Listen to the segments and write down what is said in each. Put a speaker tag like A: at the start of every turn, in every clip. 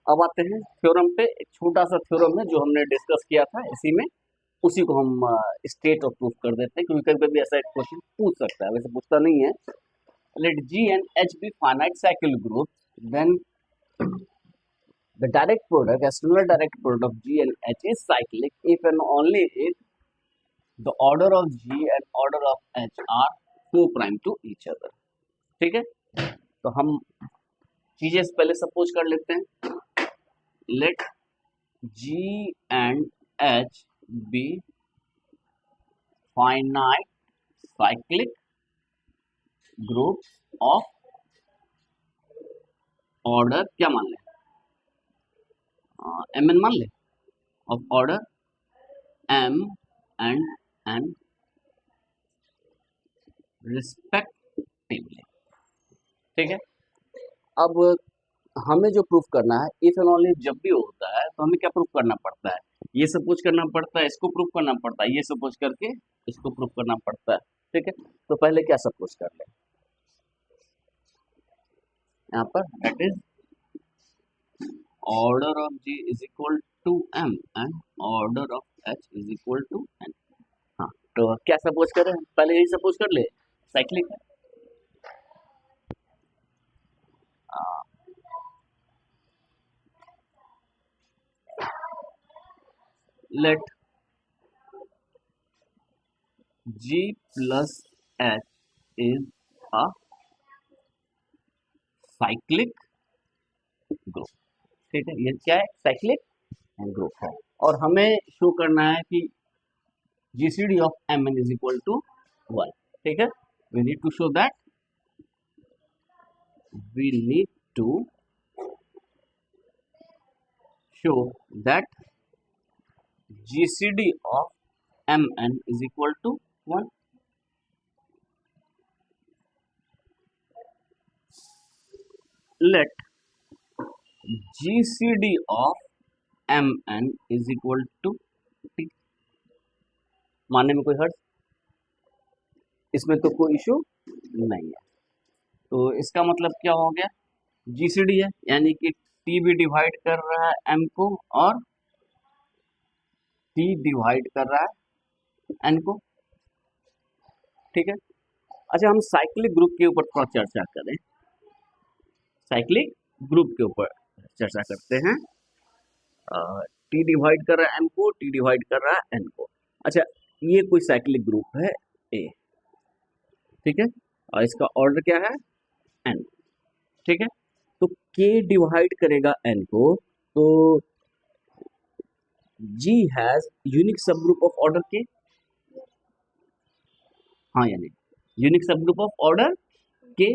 A: अब आते हैं थ्योरम पे। एक छोटा सा थ्योरम है जो हमने डिस्कस किया था इसी में, उसी को हम स्टेट और प्रूफ कर देते हैं, क्योंकि कभी कभी ऐसा एक क्वेश्चन पूछ सकता है, वैसे पूछता नहीं है। Let G and H be finite cycle groups, then the direct product, external direct product of G and H is cyclic if and only if the order of G and order of H are co-prime to each other। ठीक है, तो हम चीजें पहले suppose कर लेते हैं। Let G and H be finite cyclic groups of order, क्या मान लें, mn मान लें, of order m and n respectively. ठीक है, अब हमें जो प्रूफ करना है, इफ एंड ओनली जब भी होता है तो हमें क्या प्रूफ करना पड़ता है, ये सपोज करना पड़ता है, इसको प्रूफ करना पड़ता है, ये सपोज करके इसको प्रूफ करना पड़ता है। ठीक है, तो पहले क्या सपोज कर ले, यहाँ पर that is order of G is equal to m and order of H is equal to n। हाँ, तो क्या सपोज करें, पहले यही सपोज कर ले, साइक्लिक है। Let G plus H is a cyclic group. ठीक है, ये क्या है, साइक्लिक ग्रुप है, और हमें शो करना है कि GCD of Mn is equal to 1। ठीक है, we need to show that, we need to show that GCD of Mn is equal to 1। Let GCD of Mn is equal to T। मानने में कोई हर्ज, इसमें तो कोई इशू नहीं है। तो इसका मतलब क्या हो गया, GCD है यानी कि T भी डिवाइड कर रहा है M को और T डिवाइड कर रहा है N को। ठीक है, अच्छा हम साइक्लिक ग्रुप के ऊपर थोड़ा चर्चा करें, साइक्लिक ग्रुप के ऊपर चर्चा करते हैं। T डिवाइड कर रहा है M को, T डिवाइड कर रहा है N को। अच्छा, ये कोई साइक्लिक ग्रुप है A, ठीक है, और इसका ऑर्डर क्या है, N। ठीक है, तो K डिवाइड करेगा N को, तो G हैज यूनिक सब ग्रुप ऑफ ऑर्डर K। हाँ या नहीं, यूनिक सब ग्रुप ऑफ ऑर्डर K,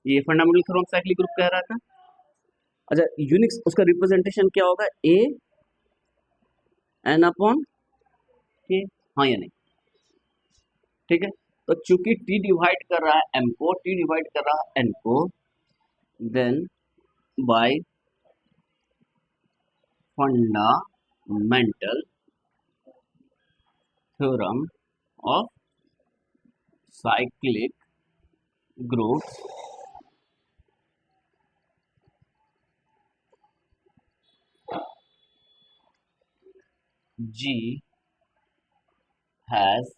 A: ये फंडामेंटल थ्योरम साइक्लिक ग्रुप कह रहा था। अच्छा, यूनिक उसका रिप्रेजेंटेशन क्या होगा, A N अपॉन K। हाँ या नहीं, ठीक है, तो चूंकि T डिवाइड कर रहा है M को, T डिवाइड कर रहा है N को, then by fundamental theorem of cyclic groups, G has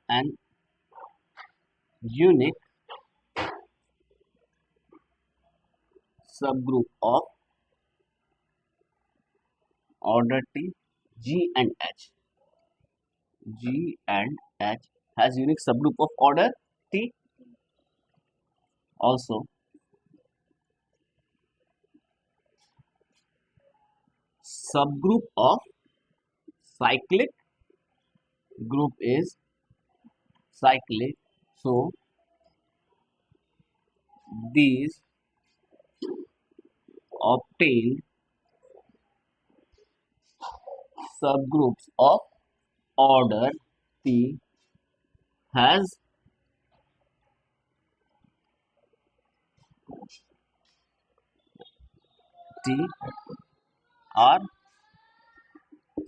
A: an unique subgroup of order T, G and H। G and H has unique subgroup of order T, also subgroup of cyclic group is cyclic, so these obtained subgroups of order T has T are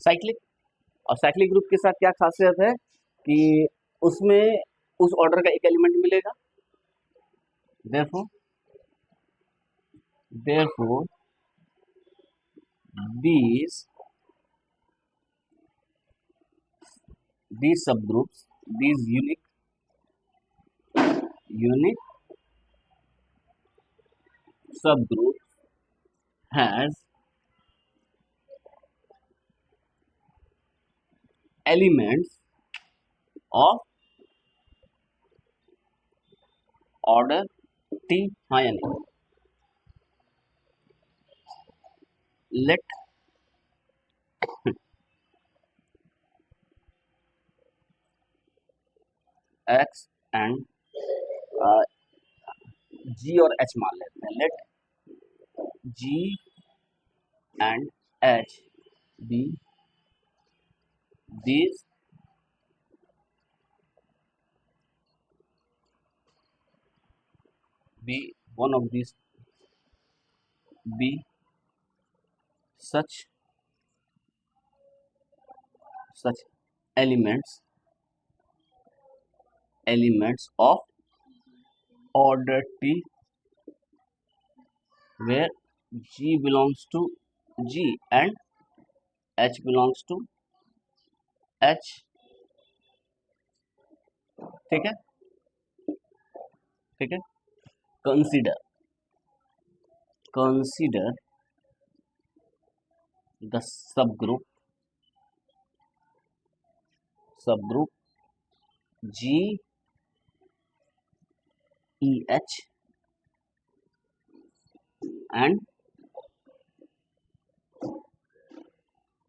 A: cyclic. और cyclic group के साथ क्या खासियत है कि उसमें उस order का एक एलिमेंट मिलेगा, therefore therefore these subgroups, these unique subgroups has elements of order T. हाँ या नहीं? Let X and G और H मान लेते हैं. Let G and H be these be one of these be such elements of order T where G belongs to G and H belongs to H. ठीक है, ठीक है. consider the subgroup G E H and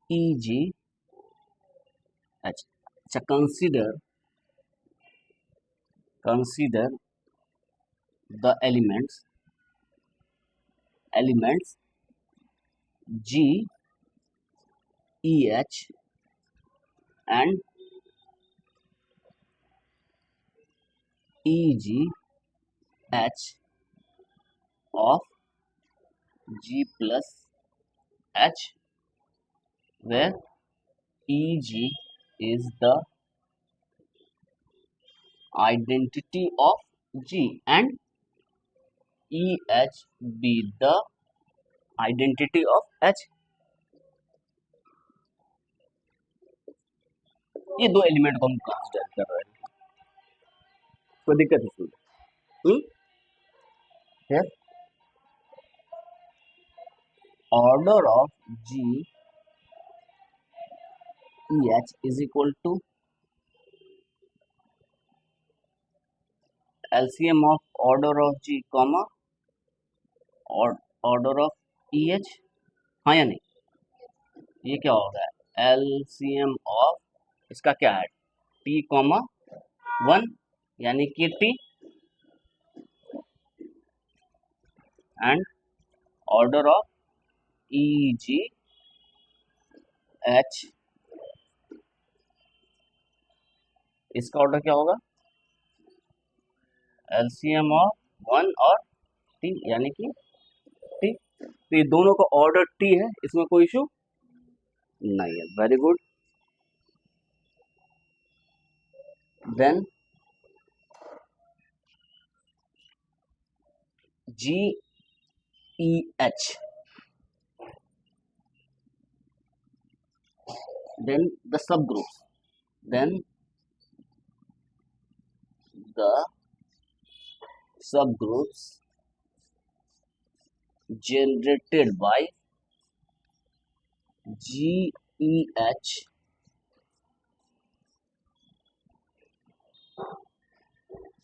A: E G H. अच्छा, consider the elements G E H and E G H of G plus H where E G is the identity of G and E H be the identity of H. ये दो element को हम consider कर रहे हैं. कोई दिक्कत इसमें? Here order of G E H is equal to LCM of order of G comma और order of E H. हाँ या नहीं? ये क्या होगा? LCM of इसका क्या है? T कॉमा 1 यानी कि T and order of E G H, इसका ऑर्डर क्या होगा? LCM of 1 और T यानी कि T. तो ये दोनों का ऑर्डर T है, इसमें कोई इशू नहीं है. Very good. Then G E H, then the subgroups, then the subgroups generated by G E H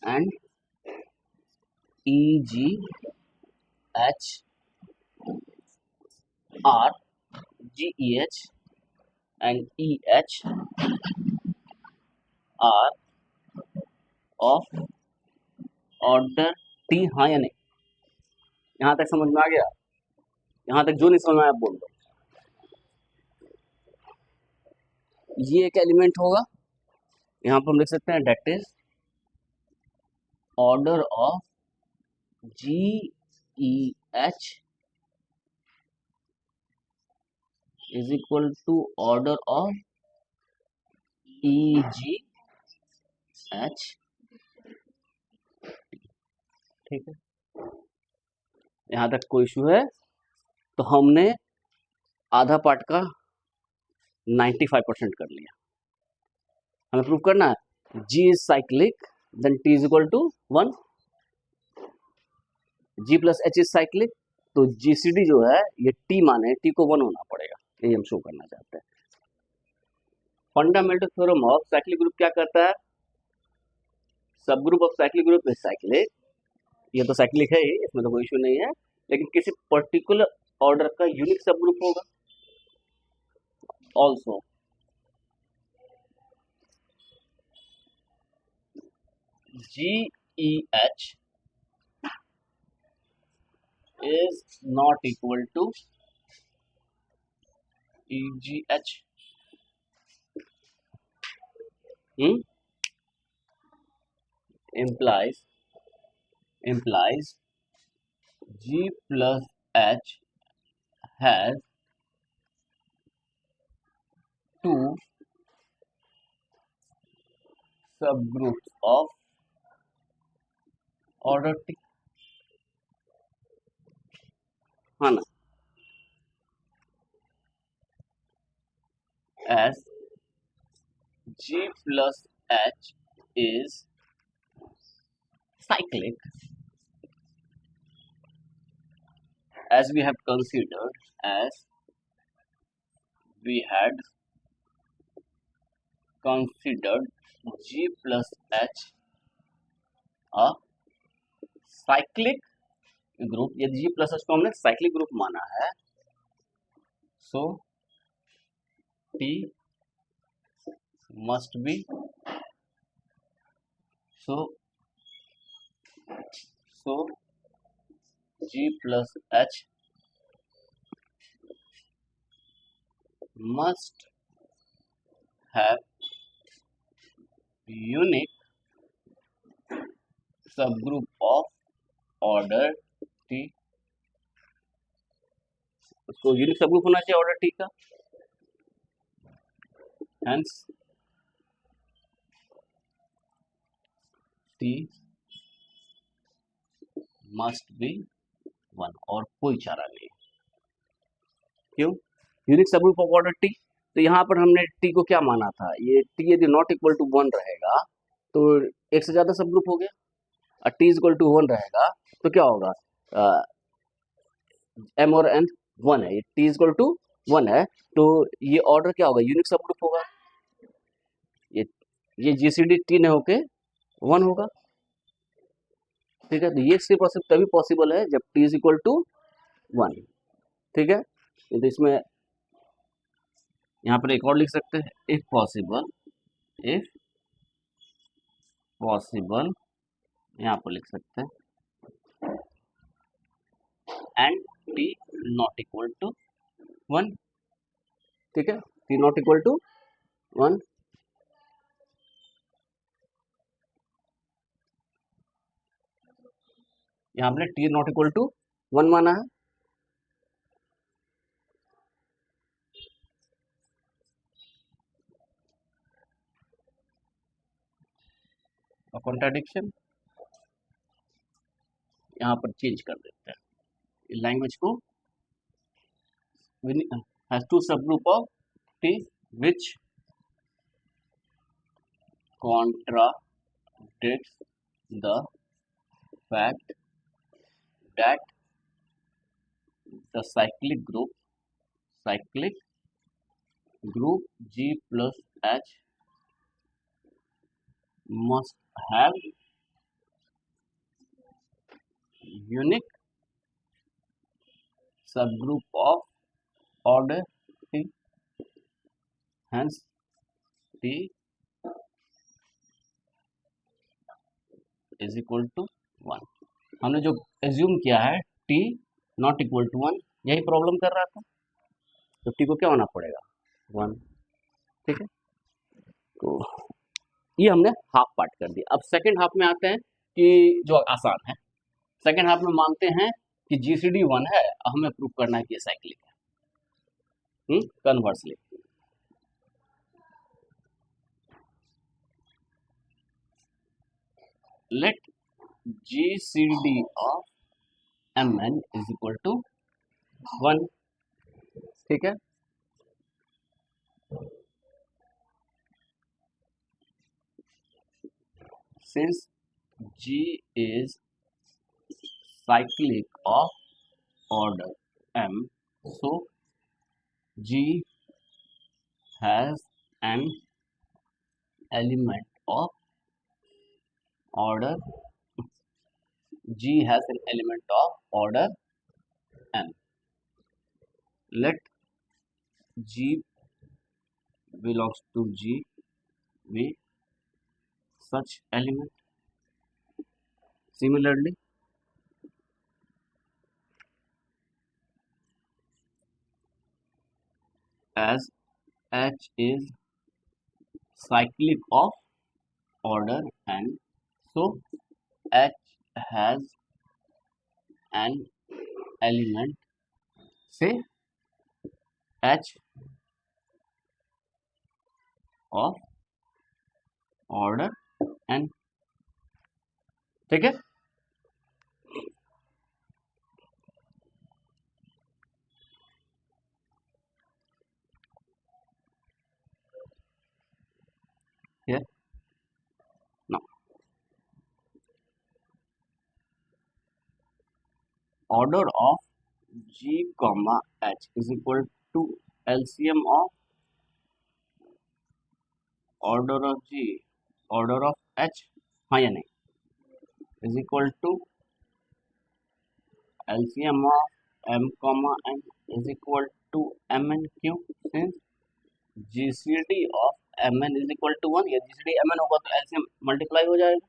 A: and E G H are G E H and E H are of order T. हाँ या नहीं? यहाँ तक समझ में आ गया? यहाँ तक जो नहीं समझ में आया बोल दो. ये एक एलिमेंट होगा, यहाँ पर हम लिख सकते हैं that is order of G E H is equal to order of E G H. ठीक है, यहाँ तक कोई इशू है? तो हमने आधा पार्ट का 95% कर लिया। हमें प्रूव करना है G is cyclic then T is equal to 1, G plus H is cyclic, तो GCD जो है ये T माने T को 1 होना पड़ेगा, यही हम शो करना चाहते हैं। Fundamental theorem of cyclic group क्या करता है? सब group of cyclic group is cyclic, ये तो साइक्लिक है ही, इसमें तो कोई इशू नहीं है, लेकिन किसी पर्टिकुलर ऑर्डर का यूनिक सब ग्रुप होगा। Also GEH is not equal to EGH. Implies G plus H has two subgroups of order T, है ना? As G plus H is cyclic, as we had considered G plus H a cyclic group, यदि G plus H को हमने cyclic group माना है, so T must be so G plus H must have unique subgroup of order T, उसको unique subgroup होना चाहिए order T का, hence T must be 1, और कोई चारा नहीं। क्यों? Unique subgroup of order T, तो यहाँ पर हमने T को क्या माना था? ये T यदि नॉट इक्वल टू 1 रहेगा तो एक से ज्यादा सबग्रुप हो गया, और T इज इक्वल टू 1 रहेगा तो क्या होगा? M और N 1 है, ये T इज इक्वल टू 1 है, तो ये ऑर्डर क्या होगा? यूनिक सबग्रुप होगा, ये GCD T ने होके 1 होगा, ठीक है? तो ये सिर्फ और सिर्फ तभी पॉसिबल है जब T इज इक्वल टू 1, ठीक है? तो इसमें यहाँ पर एक और लिख सकते हैं, इफ पॉसिबल यहाँ पर लिख सकते हैं and T not equal to 1, ठीक है? T नॉट इक्वल टू 1, यहाँ हमने T नॉट इक्वल टू 1 माना है, और कॉन्ट्राडिक्शन यहाँ पर चेंज कर देते हैं लैंग्वेज को, has two subgroup of T which contradicts the fact that the cyclic group G plus H must have unique subgroup of order T, hence T is equal to 1। हमने जो assume किया है T not equal to 1, यही problem कर रहा था, तो T को क्या होना पड़ेगा? 1, ठीक है? तो ये हमने हाफ पार्ट कर दिया। अब सेकेंड हाफ में आते हैं कि जो आसान है, सेकेंड हाफ में मानते हैं कि GCD 1 है, हमें प्रूव करना है कि ये साइक्लिक है, conversely let GCD of Mn is equal to 1. ठीक है, since G is cyclic of order M, so G has an element of order G has an element of order M. Let G belongs to G be such element. Similarly, as H is cyclic of order N, so H has an element, say H of order N. ठीक है, here now order of G comma H is equal to LCM of order of G order of H, हाँ या नहीं, is equal to LCM of M comma N is equal to Mn क्यों, since GCD of Mn is equal to 1, या GCD Mn होगा तो LCM multiply हो जाएगा,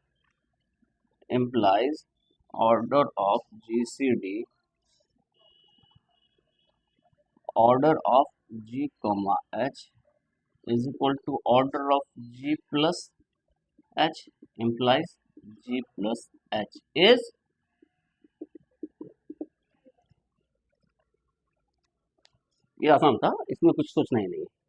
A: implies order of GCD order of G comma H is equal to order of G plus H, implies G plus H is, ये आसान था, इसमें कुछ सोचना ही नहीं है।